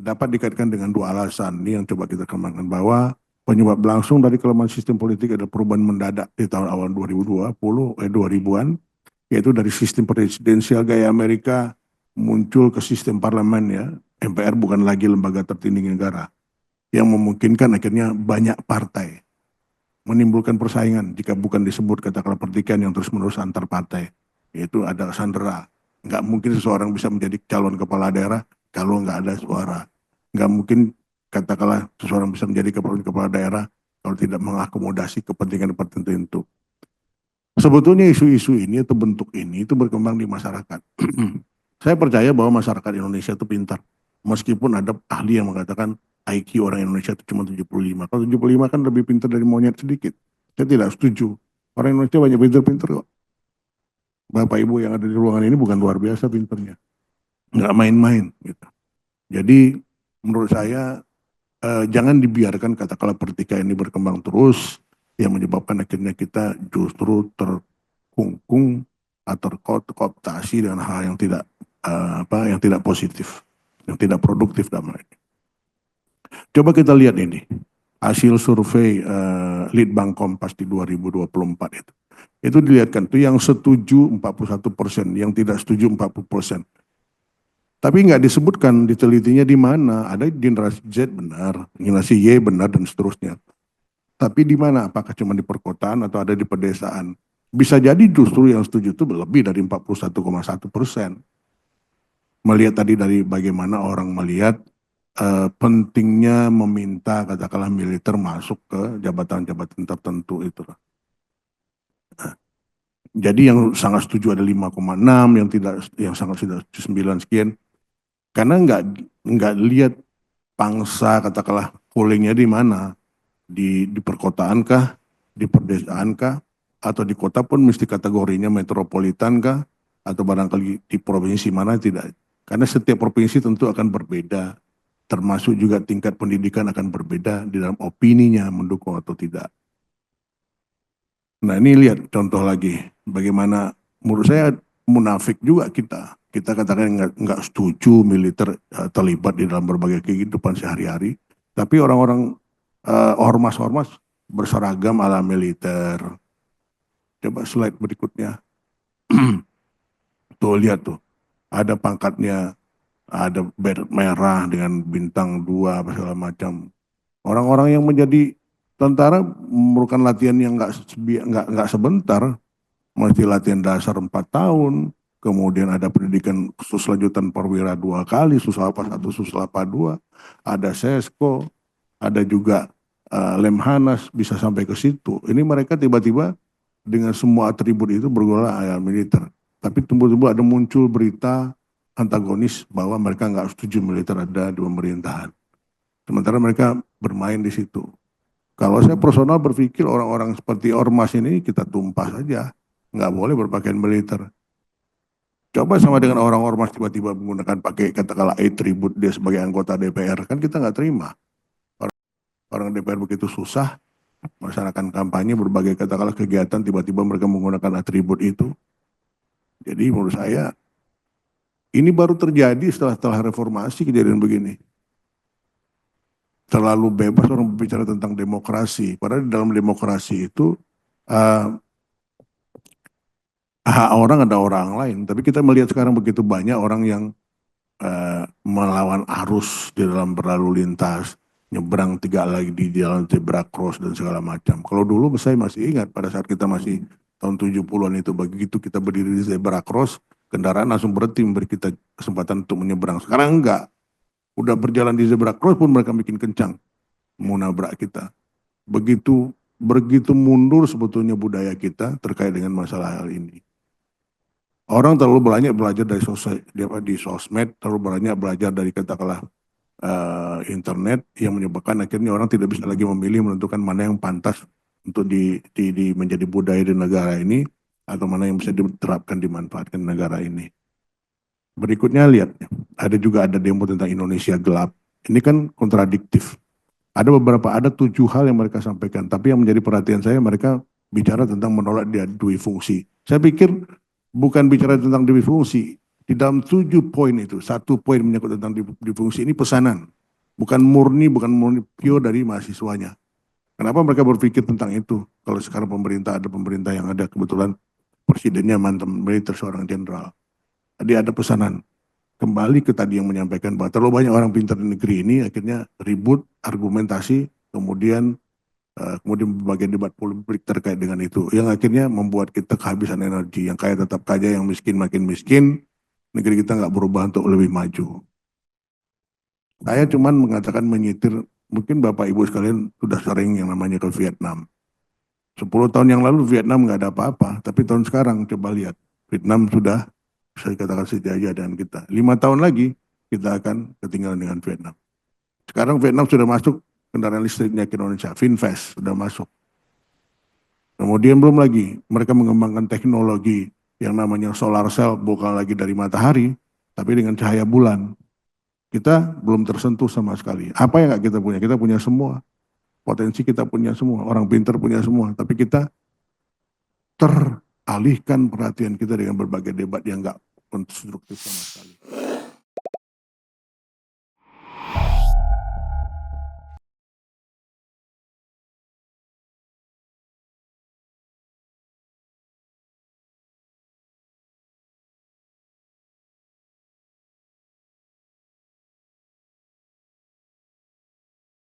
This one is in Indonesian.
dapat dikaitkan dengan dua alasan. Ini yang coba kita kembangkan, bahwa penyebab langsung dari kelemahan sistem politik adalah perubahan mendadak di tahun awal 2020-an, yaitu dari sistem presidensial gaya Amerika muncul ke sistem parlemen ya. MPR bukan lagi lembaga tertinggi negara, yang memungkinkan akhirnya banyak partai, menimbulkan persaingan jika bukan disebut katakanlah pertikaian yang terus-menerus antar partai, yaitu ada sandera. Nggak mungkin seseorang bisa menjadi calon kepala daerah kalau nggak ada suara. Nggak mungkin katakanlah seseorang bisa menjadi kepala daerah kalau tidak mengakomodasi kepentingan tertentu. Sebetulnya isu-isu ini atau bentuk ini itu berkembang di masyarakat. Saya percaya bahwa masyarakat Indonesia itu pintar. Meskipun ada ahli yang mengatakan IQ orang Indonesia itu cuma 75. Kalau 75 kan lebih pintar dari monyet sedikit. Saya tidak setuju. Orang Indonesia banyak pintar-pintar kok. Bapak Ibu yang ada di ruangan ini bukan luar biasa pintarnya. Nggak main-main gitu. Jadi menurut saya jangan dibiarkan katakanlah pertikaian ini berkembang terus yang menyebabkan akhirnya kita justru terkungkung atau terkooptasi dengan hal yang tidak yang tidak positif, yang tidak produktif dalam hal ini. Coba kita lihat ini hasil survei Litbang Kompas di 2024 itu. Itu dilihatkan tuh yang setuju 41%, yang tidak setuju 40%. Tapi nggak disebutkan ditelitinya di mana. Ada generasi Z benar, generasi Y benar dan seterusnya. Tapi di mana? Apakah cuma di perkotaan atau ada di pedesaan? Bisa jadi justru yang setuju itu lebih dari 41,1%. Melihat tadi dari bagaimana orang melihat pentingnya meminta katakanlah militer masuk ke jabatan-jabatan tertentu itu. Nah, jadi yang sangat setuju ada 5,6, yang sangat tidak setuju 9 sekian. Karena nggak lihat pangsa katakanlah pollingnya di mana, di perkotaan kah, di pedesaan kah, atau di kota pun mesti kategorinya metropolitan kah, atau barangkali di provinsi mana tidak. Karena setiap provinsi tentu akan berbeda, termasuk juga tingkat pendidikan akan berbeda di dalam opininya mendukung atau tidak. Nah ini lihat contoh lagi, bagaimana menurut saya munafik juga kita. Kita katakan nggak setuju militer terlibat di dalam berbagai kehidupan sehari-hari, tapi orang-orang ormas-ormas berseragam ala militer. Coba slide berikutnya. Tuh lihat tuh, ada pangkatnya, ada beret merah dengan bintang 2 apa segala macam. Orang-orang yang menjadi tentara memerlukan latihan yang nggak sebentar, mesti latihan dasar 4 tahun, kemudian ada pendidikan khusus lanjutan perwira 2 kali, Suslapa 1, Suslapa 2, ada Sesko, ada juga Lemhanas bisa sampai ke situ. Ini mereka tiba-tiba dengan semua atribut itu bergolak ayat militer. Tapi tiba-tiba ada muncul berita antagonis bahwa mereka nggak setuju militer ada di pemerintahan. Sementara mereka bermain di situ. Kalau saya personal berpikir orang-orang seperti ormas ini kita tumpah saja. Nggak boleh berpakaian militer. Coba sama dengan orang ormas tiba-tiba menggunakan pakai katakanlah atribut dia sebagai anggota DPR. Kan kita nggak terima. Orang DPR begitu susah melaksanakan kampanye berbagai katakanlah kegiatan tiba-tiba mereka menggunakan atribut itu. Jadi menurut saya ini baru terjadi setelah reformasi kejadian begini. Terlalu bebas orang berbicara tentang demokrasi. Padahal di dalam demokrasi itu hak orang ada orang lain. Tapi kita melihat sekarang begitu banyak orang yang melawan arus di dalam berlalu lintas, nyebrang 3 lagi di jalan zebra cross dan segala macam. Kalau dulu saya masih ingat pada saat kita masih tahun 70-an itu, begitu kita berdiri di zebra cross, kendaraan langsung berhenti memberi kita kesempatan untuk menyeberang. Sekarang enggak. Udah berjalan di zebra cross pun mereka bikin kencang mau nabrak kita. Begitu mundur sebetulnya budaya kita terkait dengan masalah hal ini. Orang terlalu banyak belajar dari di sosmed, terlalu banyak belajar dari katakanlah internet yang menyebabkan akhirnya orang tidak bisa lagi memilih menentukan mana yang pantas untuk menjadi budaya di negara ini atau mana yang bisa diterapkan dimanfaatkan di negara ini. Berikutnya lihat, ada demo tentang Indonesia gelap. Ini kan kontradiktif. Ada 7 hal yang mereka sampaikan, tapi yang menjadi perhatian saya mereka bicara tentang menolak dia dui fungsi. Saya pikir bukan bicara tentang dui fungsi, Di dalam 7 poin itu, 1 poin menyangkut tentang difungsi ini pesanan. Bukan murni pure dari mahasiswanya. Kenapa mereka berpikir tentang itu? Kalau sekarang ada pemerintah yang ada kebetulan presidennya mantan militer seorang jenderal. Tadi ada pesanan. Kembali ke tadi yang menyampaikan bahwa terlalu banyak orang pintar di negeri ini akhirnya ribut, argumentasi, kemudian berbagai debat publik terkait dengan itu. Yang akhirnya membuat kita kehabisan energi. Yang kaya tetap kaya, yang miskin makin miskin. Negeri kita nggak berubah untuk lebih maju. Saya cuman mengatakan menyitir, mungkin Bapak Ibu sekalian sudah sering yang namanya ke Vietnam. 10 tahun yang lalu Vietnam nggak ada apa-apa, tapi tahun sekarang coba lihat, Vietnam sudah bisa dikatakan sejajar dengan kita. 5 tahun lagi kita akan ketinggalan dengan Vietnam. Sekarang Vietnam sudah masuk kendaraan listriknya ke Indonesia, Finfast sudah masuk. Kemudian belum lagi mereka mengembangkan teknologi yang namanya solar cell, bukan lagi dari matahari, tapi dengan cahaya bulan. Kita belum tersentuh sama sekali. Apa yang nggak kita punya? Kita punya semua. Potensi kita punya semua. Orang pintar punya semua. Tapi kita teralihkan perhatian kita dengan berbagai debat yang nggak konstruktif sama sekali.